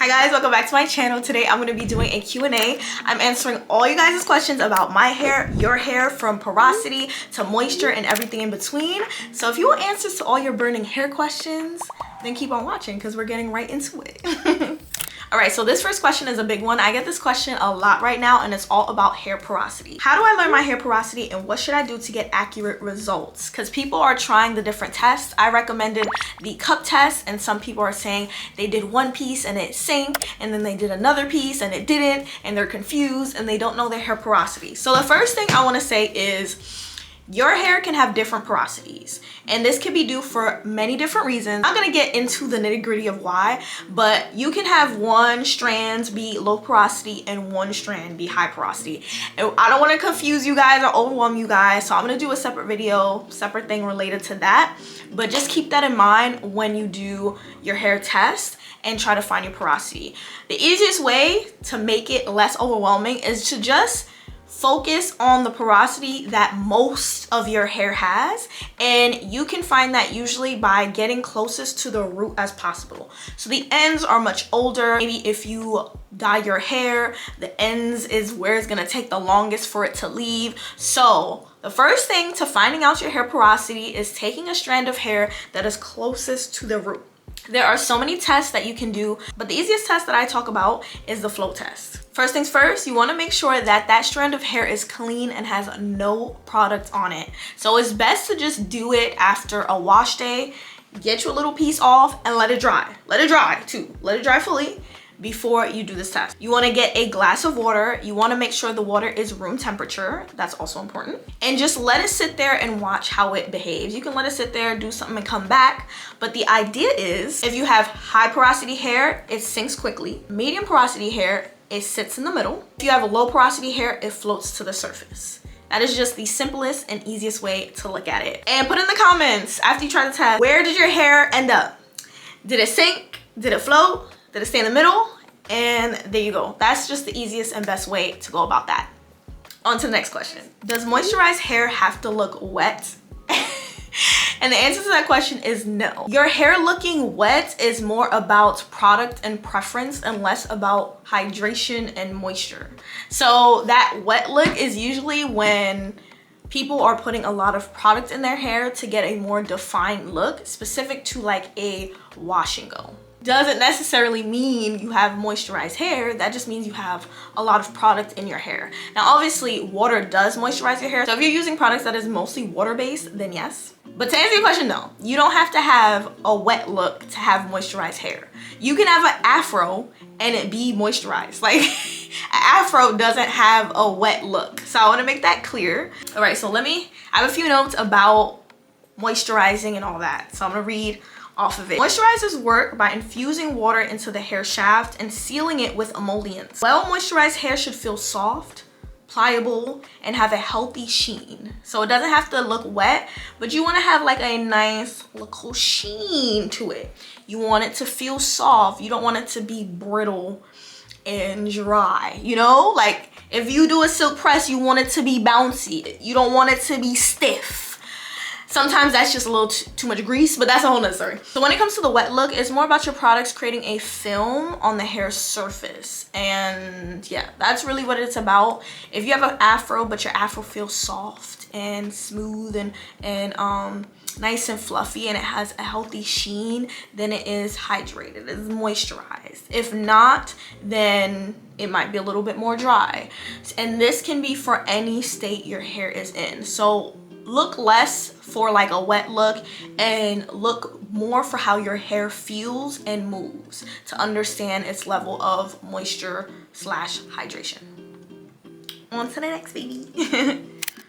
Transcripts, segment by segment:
Hi guys, welcome back to my channel. Today I'm going to be doing a Q&A. I'm answering all you guys' questions about my hair, your hair, from porosity to moisture and everything in between. So if you want answers to all your burning hair questions, then keep on watching because we're getting right into it. All right, so this first question is a big one. I get this question a lot right now, and it's all about hair porosity. How do I learn my hair porosity, and what should I do to get accurate results? Because people are trying the different tests. I recommended the cup test, and some people are saying they did one piece and it sank, and then they did another piece and it didn't, and they're confused and they don't know their hair porosity. So the first thing I want to say is your hair can have different porosities, and this can be due for many different reasons. I'm gonna get into the nitty-gritty of why, but you can have one strand be low porosity and one strand be high porosity. And I don't want to confuse you guys or overwhelm you guys, so I'm gonna do a separate video, separate thing related to that. But just keep that in mind when you do your hair test and try to find your porosity. The easiest way to make it less overwhelming is to just focus on the porosity that most of your hair has, and you can find that usually by getting closest to the root as possible. So the ends are much older. Maybe if you dye your hair, the ends is where it's gonna take the longest for it to leave. So the first thing to finding out your hair porosity is taking a strand of hair that is closest to the root. There are so many tests that you can do, but the easiest test that I talk about is the flow test. First things first, you want to make sure that that strand of hair is clean and has no product on it. So it's best to just do it after a wash day. Get your little piece off and let it dry. Let it dry too. Let it dry fully before you do this test. You want to get a glass of water. You want to make sure the water is room temperature. That's also important. And just let it sit there and watch how it behaves. You can let it sit there, do something and come back. But the idea is, if you have high porosity hair, it sinks quickly. Medium porosity hair, it sits in the middle. If you have a low porosity hair, it floats to the surface. That is just the simplest and easiest way to look at it. And put in the comments after you try the test, where did your hair end up? Did it sink? Did it float? Did it stay in the middle? And there you go. That's just the easiest and best way to go about that. On to the next question. Does moisturized hair have to look wet? And the answer to that question is no. Your hair looking wet is more about product and preference and less about hydration and moisture. So that wet look is usually when people are putting a lot of product in their hair to get a more defined look, specific to like a wash and go. Doesn't necessarily mean you have moisturized hair. That just means you have a lot of product in your hair. Now obviously water does moisturize your hair, so if you're using products that is mostly water-based, then yes. But to answer your question, no, you don't have to have a wet look to have moisturized hair. You can have an afro and it be moisturized. Like an afro doesn't have a wet look. So I want to make that clear. All right, so I have a few notes about moisturizing and all that. So I'm gonna read off of it. Moisturizers work by infusing water into the hair shaft and sealing it with emollients. Well moisturized hair should feel soft, pliable, and have a healthy sheen. So it doesn't have to look wet, but you want to have like a nice little sheen to it. You want it to feel soft. You don't want it to be brittle and dry, you know? Like if you do a silk press, you want it to be bouncy. You don't want it to be stiff. Sometimes that's just a little too much grease, but that's a whole nother story. So when it comes to the wet look, it's more about your products creating a film on the hair surface. And yeah, that's really what it's about. If you have an afro, but your afro feels soft and smooth and nice and fluffy, and it has a healthy sheen, then it is hydrated, it is moisturized. If not, then it might be a little bit more dry. And this can be for any state your hair is in. So look less for like a wet look and look more for how your hair feels and moves to understand its level of moisture / hydration. On to the next, baby.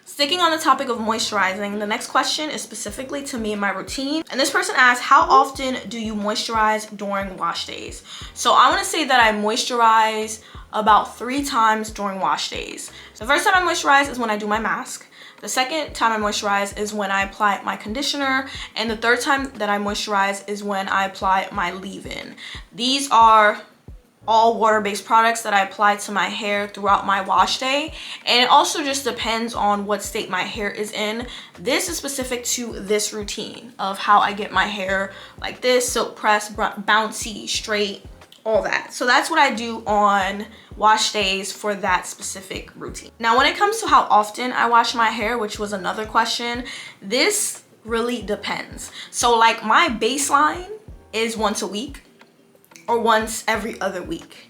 Sticking on the topic of moisturizing, the next question is specifically to me and my routine. And this person asks, how often do you moisturize during wash days? So I want to say that I moisturize about 3 times during wash days. So the first time I moisturize is when I do my mask. The second time I moisturize is when I apply my conditioner, and the third time that I moisturize is when I apply my leave-in. These are all water-based products that I apply to my hair throughout my wash day, and it also just depends on what state my hair is in. This is specific to this routine of how I get my hair like this, silk press, bouncy, straight, all that. So that's what I do on wash days for that specific routine. Now, when it comes to how often I wash my hair, which was another question, this really depends. So like my baseline is once a week or once every other week.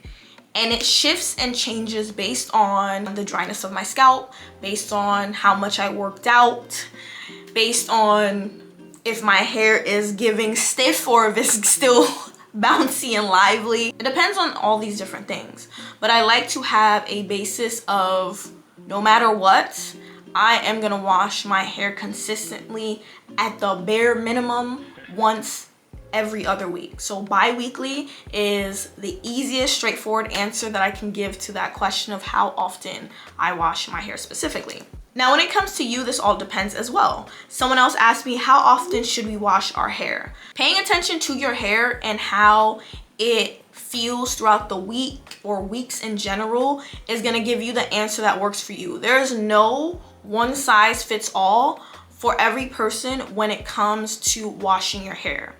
And it shifts and changes based on the dryness of my scalp, based on how much I worked out, based on if my hair is giving stiff or if it's still bouncy and lively. It depends on all these different things. But I like to have a basis of no matter what, I am gonna wash my hair consistently at the bare minimum once every other week. So bi-weekly is the easiest straightforward answer that I can give to that question of how often I wash my hair specifically. Now, when it comes to you, this all depends as well. Someone else asked me, how often should we wash our hair? Paying attention to your hair and how it feels throughout the week or weeks in general is gonna give you the answer that works for you. There's no one size fits all for every person when it comes to washing your hair.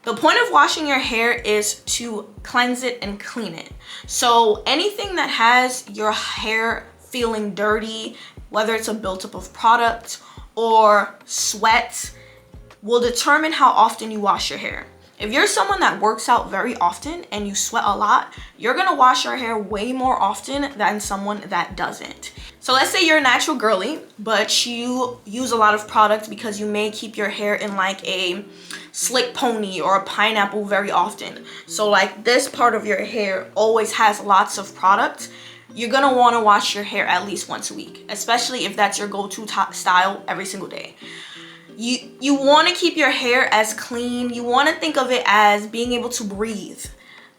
The point of washing your hair is to cleanse it and clean it. So anything that has your hair feeling dirty, whether it's a buildup of product or sweat, will determine how often you wash your hair. If you're someone that works out very often and you sweat a lot, you're gonna wash your hair way more often than someone that doesn't. So let's say you're a natural girly, but you use a lot of products because you may keep your hair in like a slick pony or a pineapple very often. So like this part of your hair always has lots of product. You're gonna wanna wash your hair at least once a week, especially if that's your go-to style every single day. You want to keep your hair as clean. You want to think of it as being able to breathe.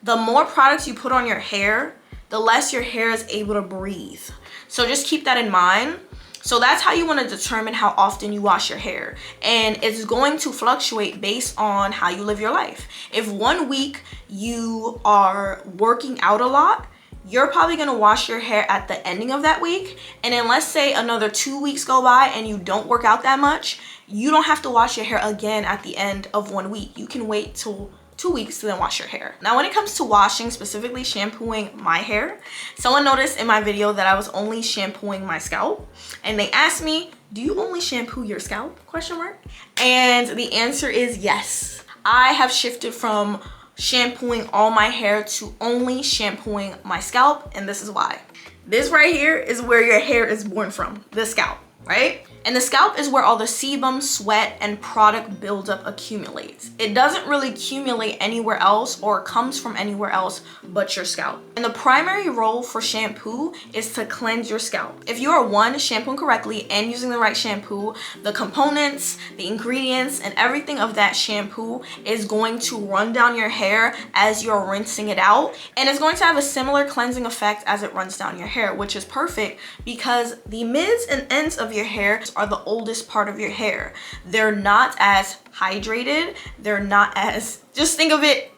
The more products you put on your hair, the less your hair is able to breathe. So just keep that in mind. So that's how you want to determine how often you wash your hair. And it's going to fluctuate based on how you live your life. If 1 week you are working out a lot, you're probably gonna wash your hair at the ending of that week. And then let's say another 2 weeks go by and you don't work out that much, you don't have to wash your hair again at the end of 1 week. You can wait till 2 weeks to then wash your hair. Now, when it comes to washing, specifically shampooing my hair, someone noticed in my video that I was only shampooing my scalp. And they asked me, do you only shampoo your scalp? ? And the answer is yes. I have shifted from shampooing all my hair to only shampooing my scalp, and this is why. This right here is where your hair is born from, the scalp, right? And the scalp is where all the sebum, sweat, and product buildup accumulates. It doesn't really accumulate anywhere else or comes from anywhere else but your scalp. And the primary role for shampoo is to cleanse your scalp. If you are one, shampooing correctly and using the right shampoo, the components, the ingredients, and everything of that shampoo is going to run down your hair as you're rinsing it out. And it's going to have a similar cleansing effect as it runs down your hair, which is perfect because the mids and ends of your hair are the oldest part of your hair. They're not as hydrated. They're not as, just think of it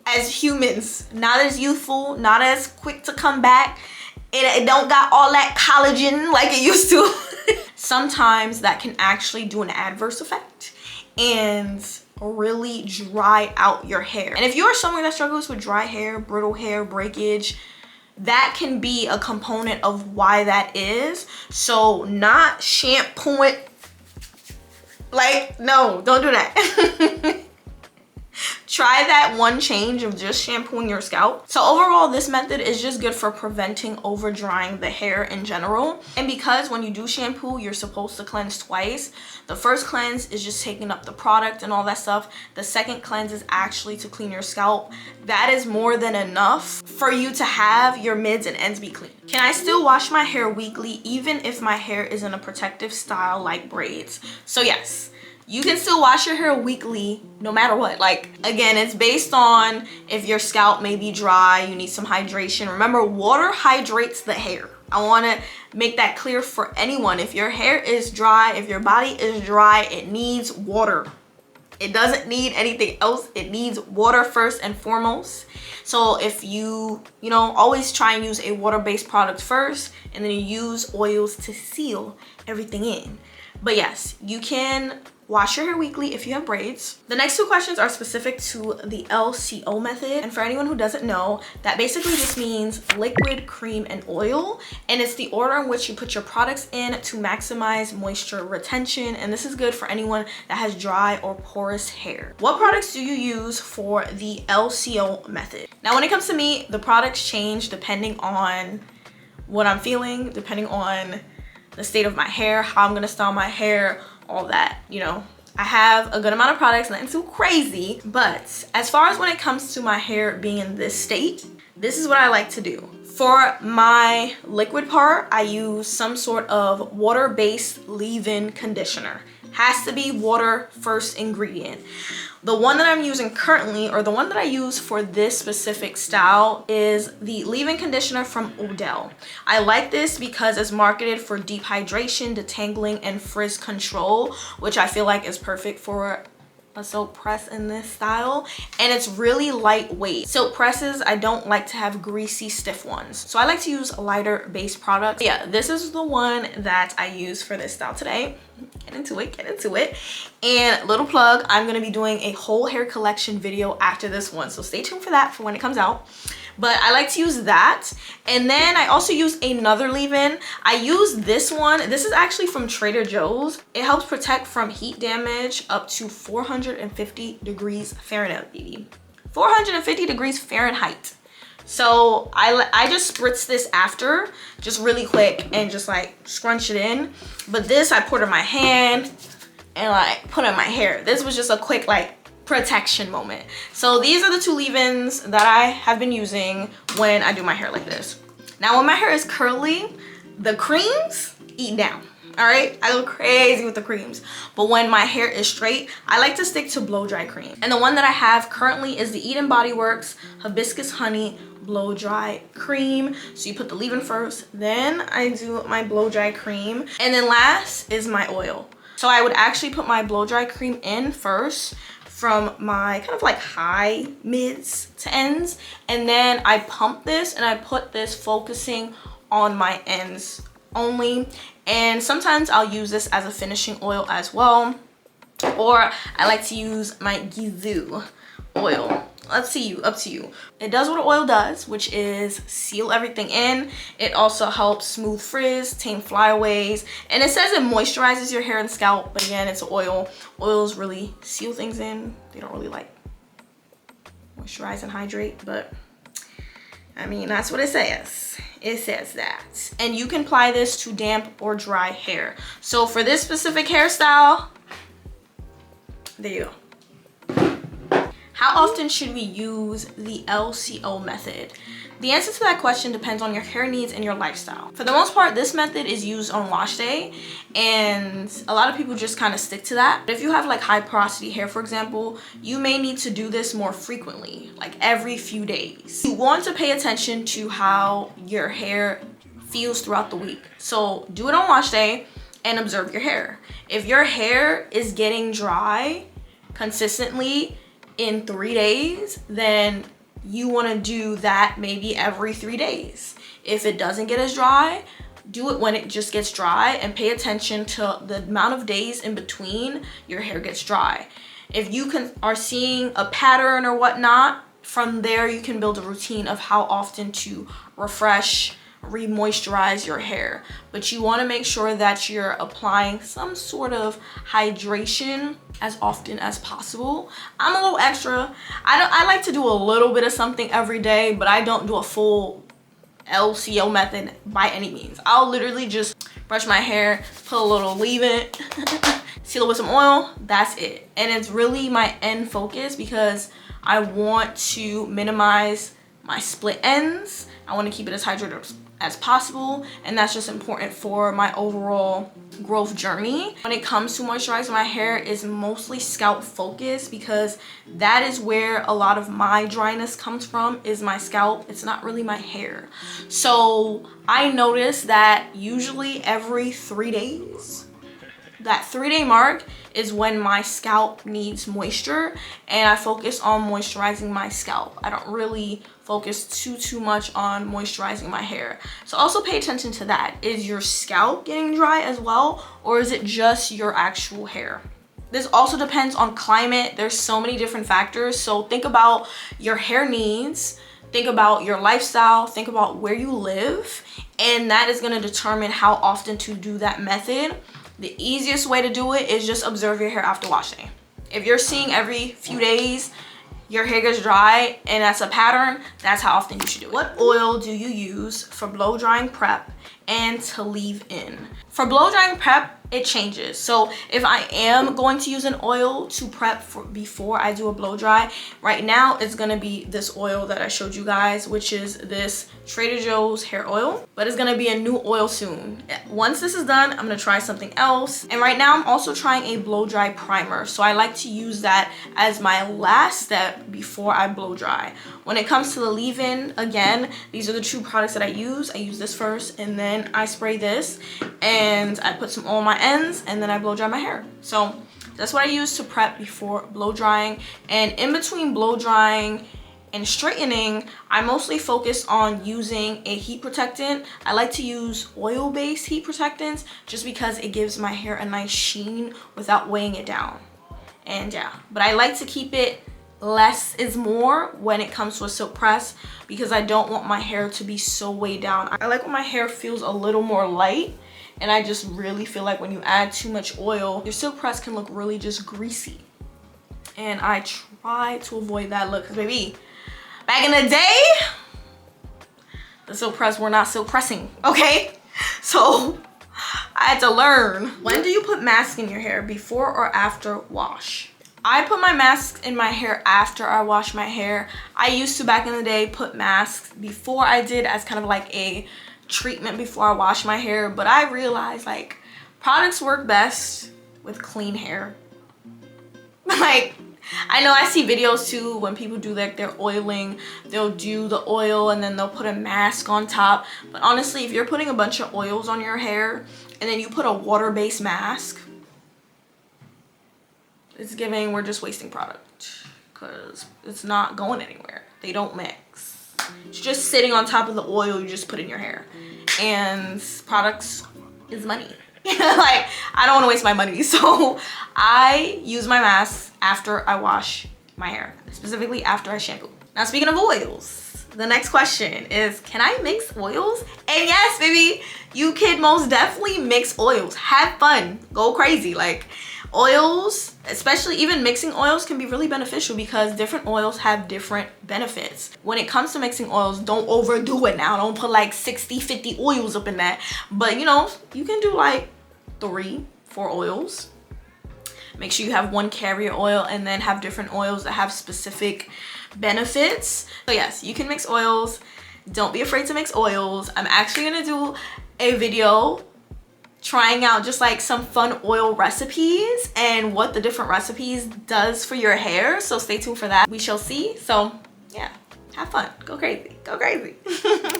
as humans, not as youthful, not as quick to come back. It don't got all that collagen like it used to. Sometimes that can actually do an adverse effect and really dry out your hair. And if you are someone that struggles with dry hair, brittle hair, breakage, that can be a component of why that is. So not shampooing, like, no, don't do that. Try that one change of just shampooing your scalp. So overall, this method is just good for preventing over drying the hair in general. And because when you do shampoo, you're supposed to cleanse twice. The first cleanse is just taking up the product and all that stuff. The second cleanse is actually to clean your scalp. That is more than enough for you to have your mids and ends be clean. Can I still wash my hair weekly even if my hair is in a protective style like braids? So yes. You can still wash your hair weekly no matter what. Like, again, it's based on if your scalp may be dry, you need some hydration. Remember, water hydrates the hair. I want to make that clear for anyone. If your hair is dry, if your body is dry, it needs water. It doesn't need anything else. It needs water first and foremost. So if you always try and use a water-based product first, and then you use oils to seal everything in. But yes, you can Wash your hair weekly if you have braids. The next 2 questions are specific to the LCO method. And for anyone who doesn't know, that basically just means liquid, cream, and oil. And it's the order in which you put your products in to maximize moisture retention. And this is good for anyone that has dry or porous hair. What products do you use for the LCO method? Now, when it comes to me, the products change depending on what I'm feeling, depending on the state of my hair, how I'm gonna style my hair, all that, you know. I have a good amount of products, nothing too crazy, but as far as when it comes to my hair being in this state, this is what I like to do. For my liquid part, I use some sort of water-based leave-in conditioner. Has to be water first ingredient. The one that I'm using currently, or the one that I use for this specific style, is the leave-in conditioner from Odell. I like this because it's marketed for deep hydration, detangling, and frizz control, which I feel like is perfect for a silk press in this style. And it's really lightweight. Silk presses, I don't like to have greasy, stiff ones. So I like to use lighter base products. Yeah, this is the one that I use for this style today. Get into it. And little plug, I'm gonna be doing a whole hair collection video after this one. So stay tuned for that for when it comes out. But I like to use that. And then I also use another leave-in. I use this one. This is actually from Trader Joe's. It helps protect from heat damage up to 450 degrees Fahrenheit, baby. 450 degrees Fahrenheit. So I just spritz this after, just really quick, and just like scrunch it in. But this I put in my hand and like put in my hair. This was just a quick like protection moment. So these are the 2 leave-ins that I have been using when I do my hair like this. Now when my hair is curly, the creams eat down. All right, I go crazy with the creams. But when my hair is straight, I like to stick to blow dry cream. And the one that I have currently is the Eden Body Works Hibiscus Honey Blow Dry Cream. So you put the leave-in first, then I do my blow dry cream, and then last is my oil. So I would actually put my blow dry cream in first from my kind of like high mids to ends, and then I pump this and I put this focusing on my ends only. And sometimes I'll use this as a finishing oil as well, or I like to use my Gizu oil. Up to you. It does what oil does, which is seal everything in. It also helps smooth frizz, tame flyaways, and it says it moisturizes your hair and scalp, but again, it's oil. Oils really seal things in. They don't really like moisturize and hydrate, but I mean, that's what it says. It says that. And you can apply this to damp or dry hair. So for this specific hairstyle, there you go. How often should we use the LCO method? The answer to that question depends on your hair needs and your lifestyle. For the most part, this method is used on wash day, and a lot of people just kind of stick to that. But if you have like high porosity hair, for example, you may need to do this more frequently, like every few days. You want to pay attention to how your hair feels throughout the week. So do it on wash day and observe your hair. If your hair is getting dry consistently in 3 days, then you want to do that maybe every 3 days. If it doesn't get as dry, do it when it just gets dry, and pay attention to the amount of days in between your hair gets dry. If you are seeing a pattern or whatnot, from there you can build a routine of how often to refresh, re-moisturize your hair. But you want to make sure that you're applying some sort of hydration as often as possible. I'm a little extra. I like to do a little bit of something every day, but I don't do a full LCO method by any means. I'll literally just brush my hair, put a little leave-in, seal it with some oil, that's it. And it's really my end focus because I want to minimize my split ends. I want to keep it as hydrated as possible, and that's just important for my overall growth journey. When it comes to moisturizing my hair, is mostly scalp focused because that is where a lot of my dryness comes from, is my scalp. It's not really my hair. So I notice that usually every 3 days, that 3-day mark is when my scalp needs moisture, and I focus on moisturizing my scalp. I don't really focus too much on moisturizing my hair. So also pay attention to that. Is your scalp getting dry as well, or is it just your actual hair? This also depends on climate. There's so many different factors. So think about your hair needs, think about your lifestyle, think about where you live, and that is gonna determine how often to do that method. The easiest way to do it is just observe your hair after washing. If you're seeing every few days your hair gets dry and that's a pattern, that's how often you should do it. What oil do you use for blow drying prep and to leave in? For blow drying prep, it changes. So if I am going to use an oil to prep for before I do a blow dry, right now it's gonna be this oil that I showed you guys, which is this Trader Joe's hair oil, but it's gonna be a new oil soon. Once this is done, I'm gonna try something else. And right now I'm also trying a blow dry primer. So I like to use that as my last step before I blow dry. When it comes to the leave-in, again, these are the two products that I use. I use this first and then I spray this and I put some oil on my ends and then I blow dry my hair. So that's what I use to prep before blow drying. And in between blow drying and straightening, I mostly focus on using a heat protectant. I like to use oil-based heat protectants just because it gives my hair a nice sheen without weighing it down. And yeah, but I like to keep it less is more when it comes to a silk press because I don't want my hair to be so weighed down. I like when my hair feels a little more light, and I just really feel like when you add too much oil, your silk press can look really just greasy. And I try to avoid that look, because baby, back in the day, the silk press were not silk pressing, okay? So I had to learn. When do you put mask in your hair, before or after wash? I put my masks in my hair after I wash my hair. I used to back in the day put masks before I did as kind of like a treatment before I wash my hair, but I realized like products work best with clean hair. Like, I know I see videos too when people do like their oiling, they'll do the oil and then they'll put a mask on top. But honestly, if you're putting a bunch of oils on your hair and then you put a water-based mask, it's giving we're just wasting product because it's not going anywhere. They don't mix. It's just sitting on top of the oil you just put in your hair. And products is money. Like, I don't want to waste my money. So I use my mask after I wash my hair, specifically after I shampoo. Now, speaking of oils, the next question is, can I mix oils? And yes, baby, you can most definitely mix oils. Have fun. Go crazy. Like, oils, especially even mixing oils, can be really beneficial because different oils have different benefits. When it comes to mixing oils, don't overdo it now. Don't put like 60, 50 oils up in that. But you know, you can do like 3, 4 oils. Make sure you have one carrier oil and then have different oils that have specific benefits. So yes, you can mix oils. Don't be afraid to mix oils. I'm actually gonna do a video trying out just like some fun oil recipes and what the different recipes does for your hair. So stay tuned for that. We shall see. So yeah, have fun, go crazy, go crazy.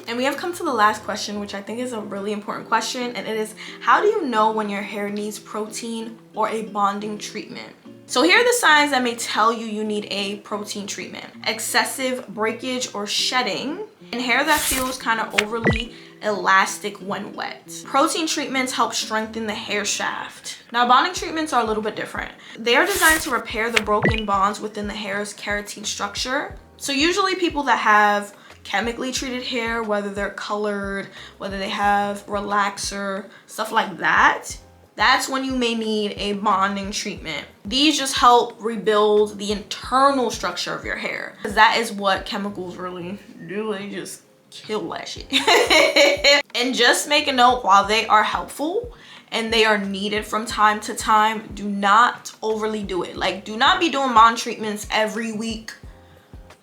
And we have come to the last question, which I think is a really important question, and it is, how do you know when your hair needs protein or a bonding treatment? So here are the signs that may tell you you need a protein treatment: excessive breakage or shedding, and hair that feels kind of overly elastic when wet. Protein treatments help strengthen the hair shaft. Now, bonding treatments are a little bit different. They are designed to repair the broken bonds within the hair's keratin structure. So usually people that have chemically treated hair, whether they're colored, whether they have relaxer, stuff like that, that's when you may need a bonding treatment. These just help rebuild the internal structure of your hair, because that is what chemicals really do. They just kill that shit. And just make a note, while they are helpful and they are needed from time to time, do not overly do it. Like, do not be doing bond treatments every week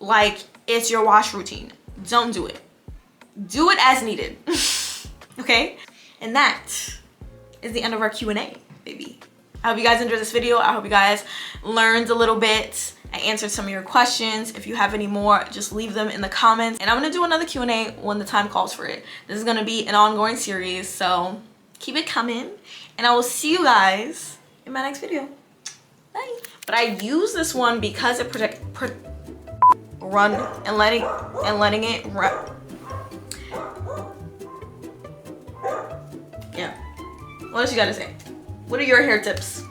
like it's your wash routine. Don't do it. Do it as needed. Okay? And that is the end of our Q&A, baby. I hope you guys enjoyed this video. I hope you guys learned a little bit. I answered some of your questions. If you have any more, just leave them in the comments. And I'm gonna do another Q&A when the time calls for it. This is gonna be an ongoing series, so keep it coming. And I will see you guys in my next video. Bye. But I use this one because it run and letting it run. Yeah. What else you gotta say? What are your hair tips?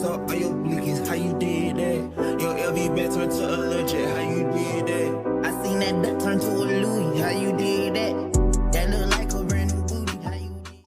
up on your blickies, how you did that? Your LV back turned to a legit, how you did that? I seen that turn to a Louis, how you did that?